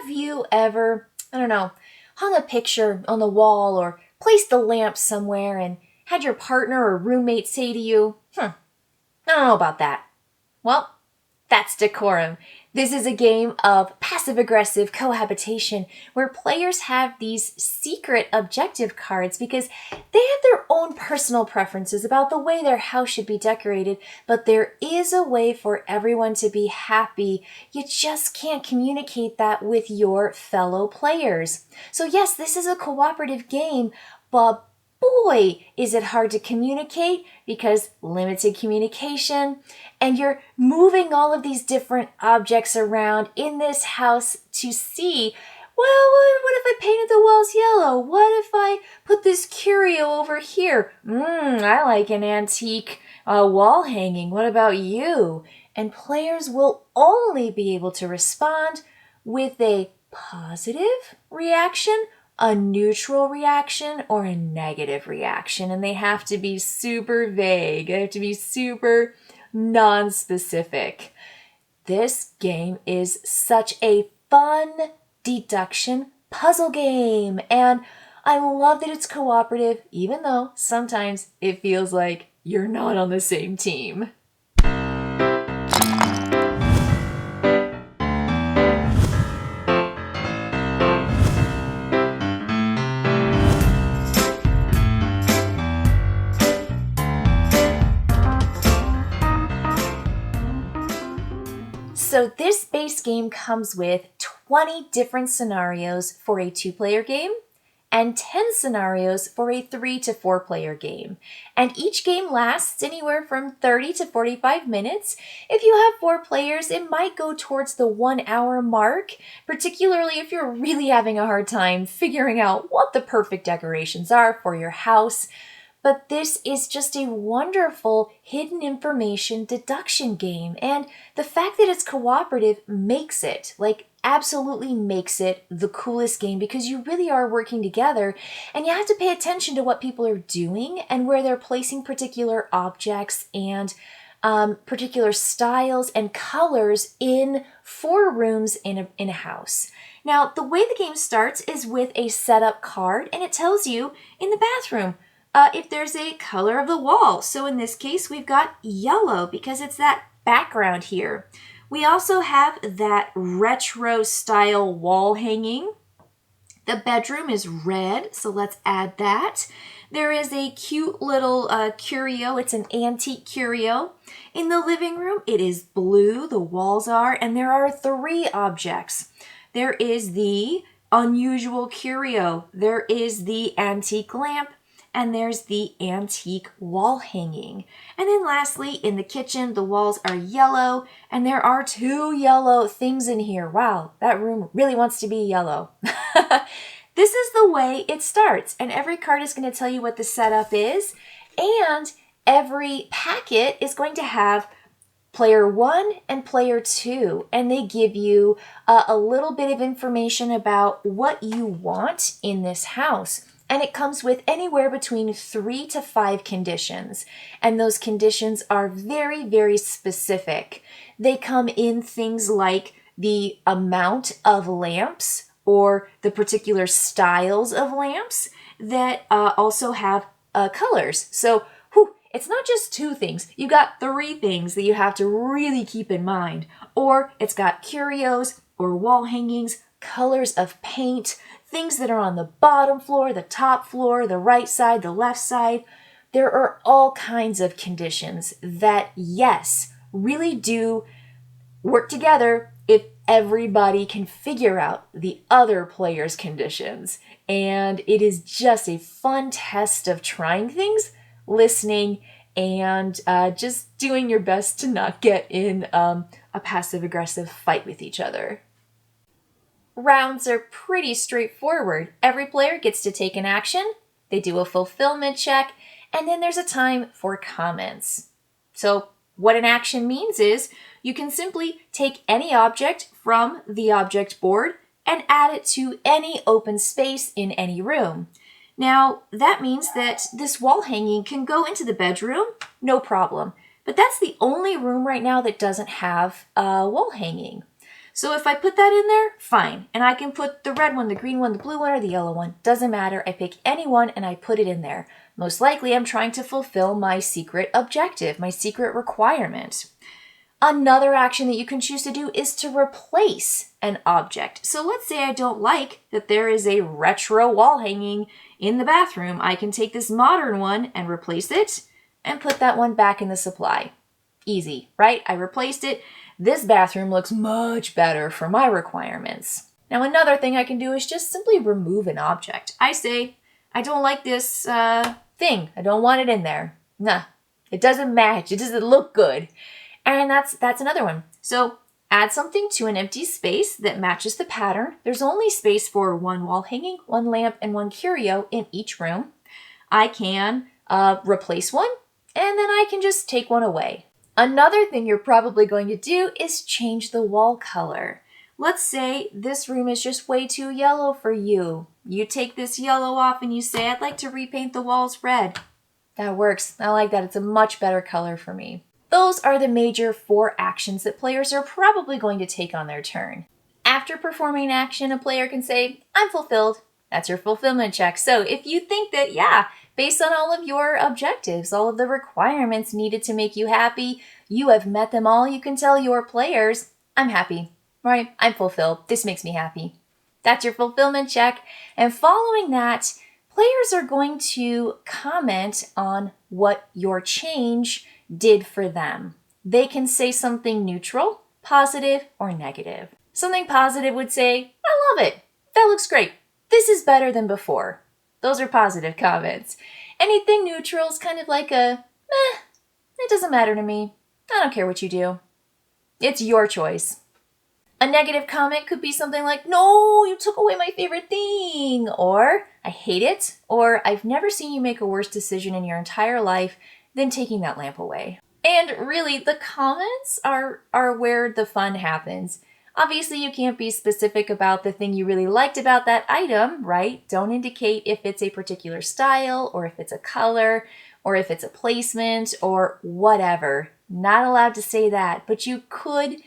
Have you ever, I don't know, hung a picture on the wall or placed the lamp somewhere and had your partner or roommate say to you, I don't know about that? Well, that's Decorum. This is a game of passive-aggressive cohabitation where players have these secret objective cards because they have their own personal preferences about the way their house should be decorated, but there is a way for everyone to be happy. You just can't communicate that with your fellow players. So yes, this is a cooperative game, but boy, is it hard to communicate because limited communication, and you're moving all of these different objects around in this house to see, well, what if I painted the walls yellow? What if I put this curio over here? I like an antique wall hanging. What about you? And players will only be able to respond with a positive reaction, a neutral reaction, or a negative reaction, and they have to be super vague. They have to be super non-specific. This game is such a fun deduction puzzle game, and I love that it's cooperative, even though sometimes it feels like you're not on the same team. So this base game comes with 20 different scenarios for a 2-player game and 10 scenarios for a 3 to 4-player game. And each game lasts anywhere from 30 to 45 minutes. If you have 4 players, it might go towards the 1-hour mark, particularly if you're really having a hard time figuring out what the perfect decorations are for your house. But this is just a wonderful hidden information deduction game. And the fact that it's cooperative makes it, absolutely makes it the coolest game because you really are working together and you have to pay attention to what people are doing and where they're placing particular objects and particular styles and colors in 4 rooms in a house. Now, the way the game starts is with a setup card, and it tells you in the bathroom if there's a color of the wall. So in this case, we've got yellow because it's that background here. We also have that retro style wall hanging. The bedroom is red, so let's add that. There is a cute little curio. It's an antique curio. In the living room, it is blue, the walls are, and there are 3 objects. There is the unusual curio. There is the antique lamp, and there's the antique wall hanging. And then lastly, in the kitchen, the walls are yellow, and there are 2 yellow things in here. Wow, that room really wants to be yellow. This is the way it starts, and every card is going to tell you what the setup is, and every packet is going to have player 1 and player 2, and they give you a little bit of information about what you want in this house. And it comes with anywhere between 3 to 5 conditions. And those conditions are very, very specific. They come in things like the amount of lamps or the particular styles of lamps that also have colors. So it's not just 2 things. You got 3 things that you have to really keep in mind. Or it's got curios or wall hangings, colors of paint, things that are on the bottom floor, the top floor, the right side, the left side. There are all kinds of conditions that, yes, really do work together if everybody can figure out the other player's conditions. And it is just a fun test of trying things, listening, and just doing your best to not get in a passive-aggressive fight with each other. Rounds are pretty straightforward. Every player gets to take an action, they do a fulfillment check, and then there's a time for comments. So what an action means is you can simply take any object from the object board and add it to any open space in any room. Now, that means that this wall hanging can go into the bedroom, no problem. But that's the only room right now that doesn't have a wall hanging. So if I put that in there, fine. And I can put the red one, the green one, the blue one, or the yellow one. Doesn't matter. I pick any one and I put it in there. Most likely I'm trying to fulfill my secret objective, my secret requirement. Another action that you can choose to do is to replace an object. So let's say I don't like that there is a retro wall hanging in the bathroom. I can take this modern one and replace it and put that one back in the supply. Easy, right? I replaced it. This bathroom looks much better for my requirements. Now, another thing I can do is just simply remove an object. I say, I don't like this thing. I don't want it in there. Nah, it doesn't match. It doesn't look good. And that's another one. So add something to an empty space that matches the pattern. There's only space for one wall hanging, one lamp, and one curio in each room. I can replace one, and then I can just take one away. Another thing you're probably going to do is change the wall color. Let's say this room is just way too yellow for you. You take this yellow off and you say, I'd like to repaint the walls red. That works. I like that. It's a much better color for me. Those are the major 4 actions that players are probably going to take on their turn. After performing an action, a player can say, I'm fulfilled. That's your fulfillment check. So if you think that, yeah, based on all of your objectives, all of the requirements needed to make you happy, you have met them all, you can tell your players, I'm happy, right? I'm fulfilled. This makes me happy. That's your fulfillment check. And following that, players are going to comment on what your change did for them. They can say something neutral, positive, or negative. Something positive would say, I love it. That looks great. This is better than before. Those are positive comments. Anything neutral is kind of like a, it doesn't matter to me. I don't care what you do. It's your choice. A negative comment could be something like, no, you took away my favorite thing, or I hate it, or I've never seen you make a worse decision in your entire life than taking that lamp away. And really, the comments are where the fun happens. Obviously, you can't be specific about the thing you really liked about that item, right? Don't indicate if it's a particular style, or if it's a color, or if it's a placement, or whatever. Not allowed to say that, but you could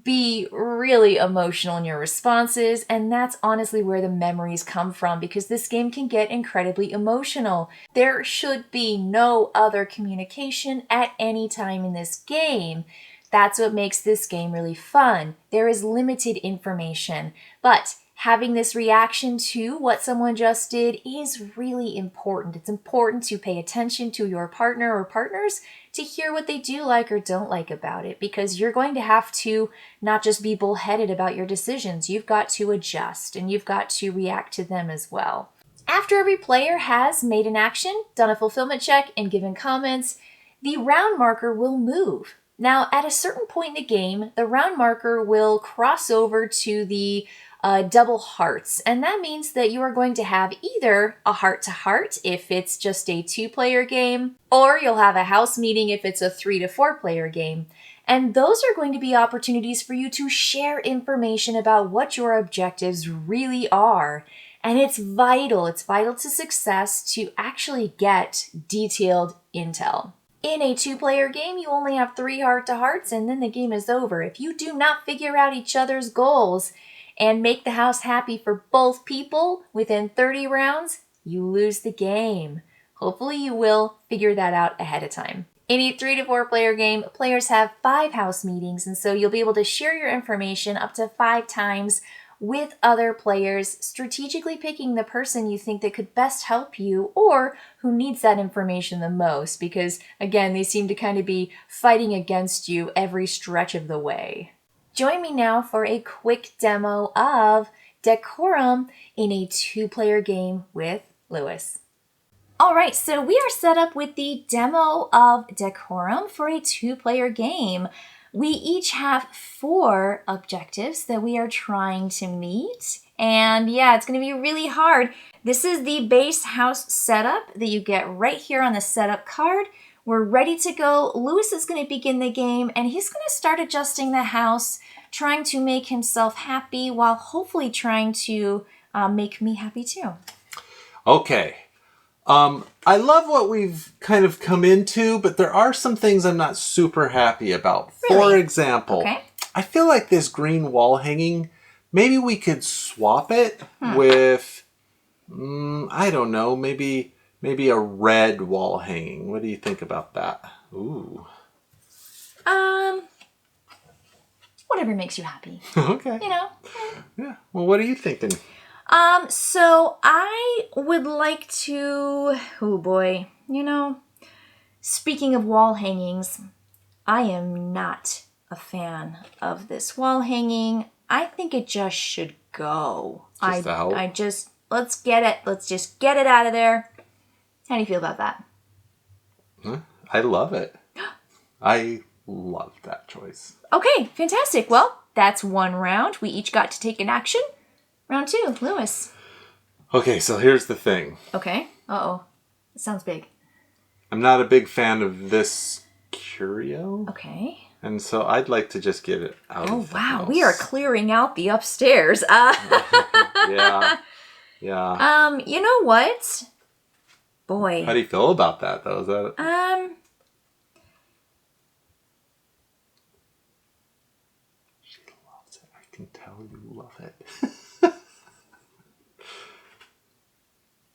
be really emotional in your responses, and that's honestly where the memories come from, because this game can get incredibly emotional. There should be no other communication at any time in this game. That's what makes this game really fun. There is limited information, but having this reaction to what someone just did is really important. It's important to pay attention to your partner or partners to hear what they do like or don't like about it, because you're going to have to not just be bullheaded about your decisions. You've got to adjust and you've got to react to them as well. After every player has made an action, done a fulfillment check, and given comments, the round marker will move. Now, at a certain point in the game, the round marker will cross over to the double hearts, and that means that you are going to have either a heart-to-heart if it's just a 2-player game, or you'll have a house meeting if it's a 3 to 4-player game. And those are going to be opportunities for you to share information about what your objectives really are. And it's vital to success to actually get detailed intel. In a 2-player game, you only have 3 heart-to-hearts, and then the game is over. If you do not figure out each other's goals and make the house happy for both people within 30 rounds, you lose the game. Hopefully you will figure that out ahead of time. In a 3 to 4-player game, players have 5 house meetings, and so you'll be able to share your information up to 5 times with other players, strategically picking the person you think that could best help you or who needs that information the most, because again, they seem to kind of be fighting against you every stretch of the way. Join me now for a quick demo of Decorum in a 2-player game with Lewis. All right, so we are set up with the demo of Decorum for a 2-player game. We each have 4 objectives that we are trying to meet. And yeah, it's going to be really hard. This is the base house setup that you get right here on the setup card. We're ready to go. Lewis is going to begin the game, and he's going to start adjusting the house, trying to make himself happy while hopefully trying to make me happy too. Okay. I love what we've kind of come into, but there are some things I'm not super happy about. Really? For example, okay. I feel like this green wall hanging, maybe we could swap it with, I don't know, maybe a red wall hanging. What do you think about that? Ooh. Whatever makes you happy. Okay. You know? Yeah. Well, what are you thinking? So I would like to, oh boy, speaking of wall hangings, I am not a fan of this wall hanging. I think it just should go. Let's get it. Let's just get it out of there. How do you feel about that? I love it. I love that choice. Okay, fantastic. Well, that's one round. We each got to take an action. Round 2, Lewis. Okay, so here's the thing. Okay. Uh-oh. It sounds big. I'm not a big fan of this curio. Okay. And so I'd like to just get it out of the house. We are clearing out the upstairs. Yeah. You know what? Boy. How do you feel about that, though? Is that... She loves it. I can tell you love it.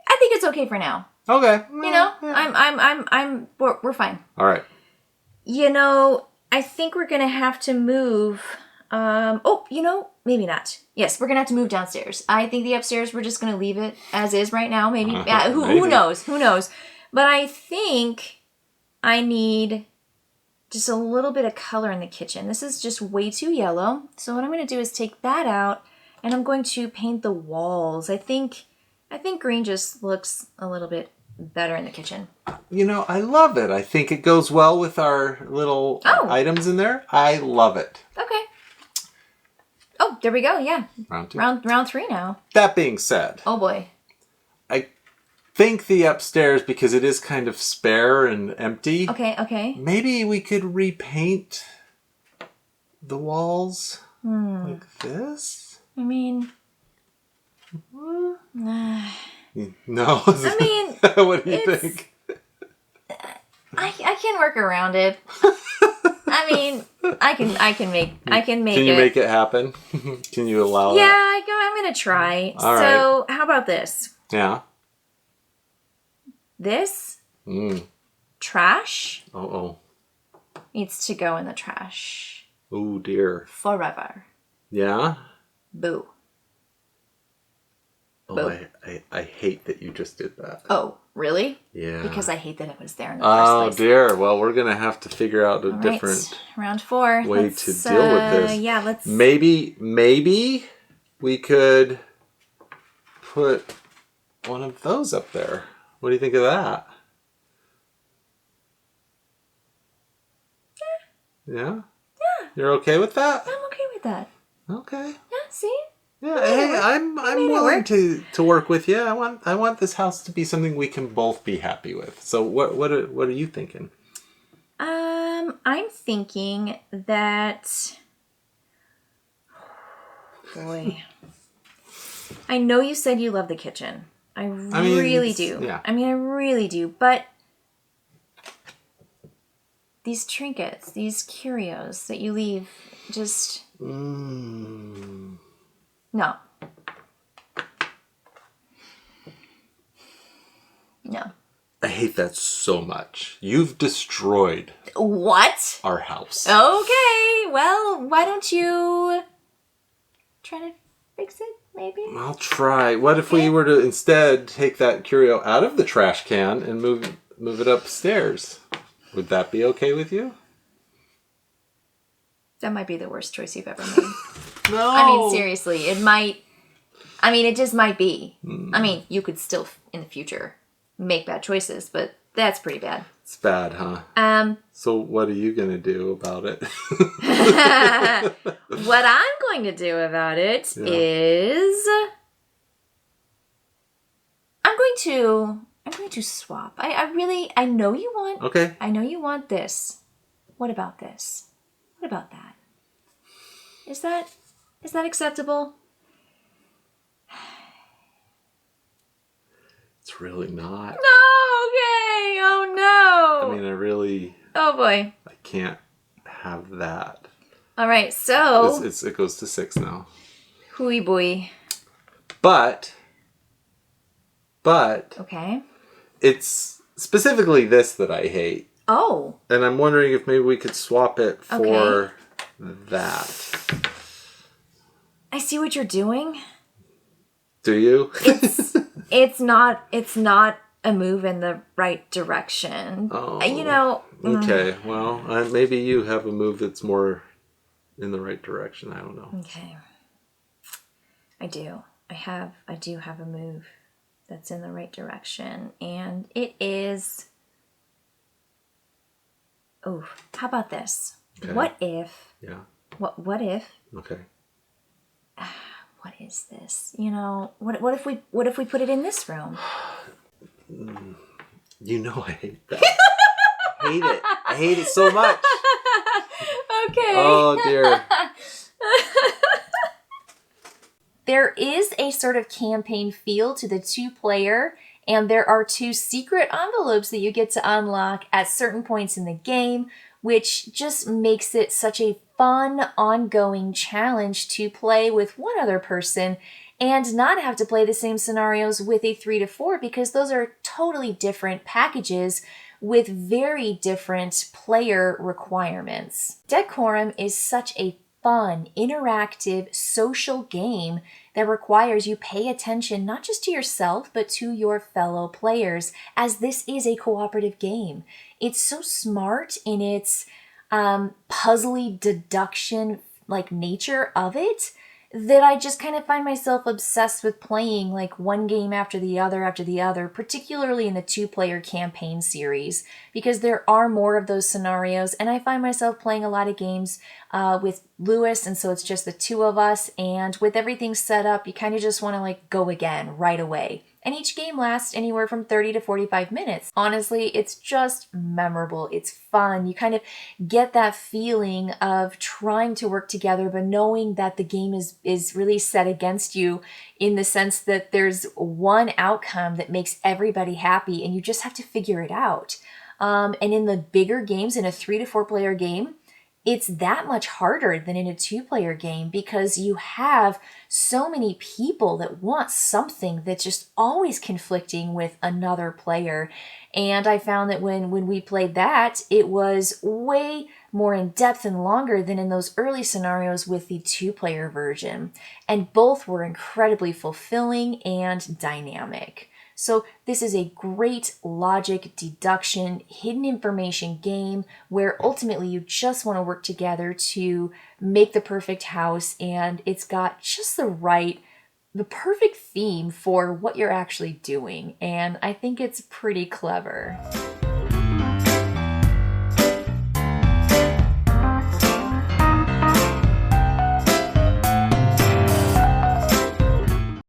I think it's okay for now. Okay. Yeah. We're fine. All right. I think we're gonna have to move. Maybe not. Yes, we're gonna have to move downstairs. I think the upstairs we're just gonna leave it as is right now. Maybe. Who knows? Who knows? But I think I need just a little bit of color in the kitchen. This is just way too yellow. So what I'm gonna do is take that out, and I'm going to paint the walls. I think green just looks a little bit better in the kitchen. I love it. I think it goes well with our little items in there. I love it. Okay. Oh, there we go. Yeah. Round 2. Round 3 now. That being said. Oh boy. I think the upstairs, because it is kind of spare and empty. Okay. Maybe we could repaint the walls like this. I mean... No. I mean... What do you think? I can work around it. I mean, I can make Can you make it happen? Can you allow Yeah, that? I'm gonna try. All so, how about this? Yeah. This trash Oh. needs to go in the trash. Oh dear. Forever. Yeah? Boo. Oh, I hate that you just did that. Oh, really? Yeah. Because I hate that it was there in the first place. Oh dear. Well, we're gonna have to figure out a different round 4 way to deal with this. Yeah, let's. Maybe we could put one of those up there. What do you think of that? Yeah? Yeah. You're okay with that? I'm okay with that. Okay. Yeah. See. Yeah, hey, I'm willing to work with you. I want this house to be something we can both be happy with. So what are you thinking? I'm thinking that. Boy, I know you said you love the kitchen. I really do. Yeah. I mean, I really do. But these trinkets, these curios that you leave, just. No. I hate that so much. You've destroyed what? our house. Okay, well, why don't you try to fix it, maybe? I'll try. What if we were to instead take that curio out of the trash can and move it upstairs? Would that be okay with you? That might be the worst choice you've ever made. No. I mean, seriously, it might. I mean, it just might be. I mean, you could still, in the future, make bad choices, but that's pretty bad. It's bad, huh? So what are you going to do about it? What I'm going to do about it is I'm going to swap. I know you want. Okay. I know you want this. What about this? What about that? Is that acceptable? It's really not. No, okay. Oh no. I mean, Oh boy. I can't have that. All right, so It goes to 6 now. hooey boy. But Okay. it's specifically this that I hate. Oh. And I'm wondering if maybe we could swap it for that. I see what you're doing. Do you? It's not a move in the right direction. Oh. You know. Okay. Well, maybe you have a move that's more in the right direction. I don't know. Okay. I do. I do have a move that's in the right direction, and it is. Oh, how about this? Okay. What if? Yeah. What if? Okay. What is this? You know, what if we put it in this room? You know I hate that. I hate it. I hate it so much. Okay. Oh dear. There is a sort of campaign feel to the 2-player, and there are 2 secret envelopes that you get to unlock at certain points in the game, which just makes it such a fun, ongoing challenge to play with one other person and not have to play the same scenarios with a 3 to 4, because those are totally different packages with very different player requirements. Decorum is such a fun, interactive, social game that requires you pay attention not just to yourself, but to your fellow players, as this is a cooperative game. It's so smart in its puzzly deduction nature of it that I just kind of find myself obsessed with playing like one game after the other, particularly in the 2-player campaign series, because there are more of those scenarios, and I find myself playing a lot of games with Lewis, and so it's just the 2 of us, and with everything set up, you kind of just want to go again right away. And each game lasts anywhere from 30 to 45 minutes. Honestly, it's just memorable. It's fun. You kind of get that feeling of trying to work together, but knowing that the game is really set against you, in the sense that there's one outcome that makes everybody happy, and you just have to figure it out. And in the bigger games, in a 3 to 4 player game, it's that much harder than in a 2-player game, because you have so many people that want something that's just always conflicting with another player. And I found that when we played that, it was way more in depth and longer than in those early scenarios with the 2-player version. And both were incredibly fulfilling and dynamic. So this is a great logic, deduction, hidden information game where ultimately you just want to work together to make the perfect house, and it's got just the perfect theme for what you're actually doing, and I think it's pretty clever.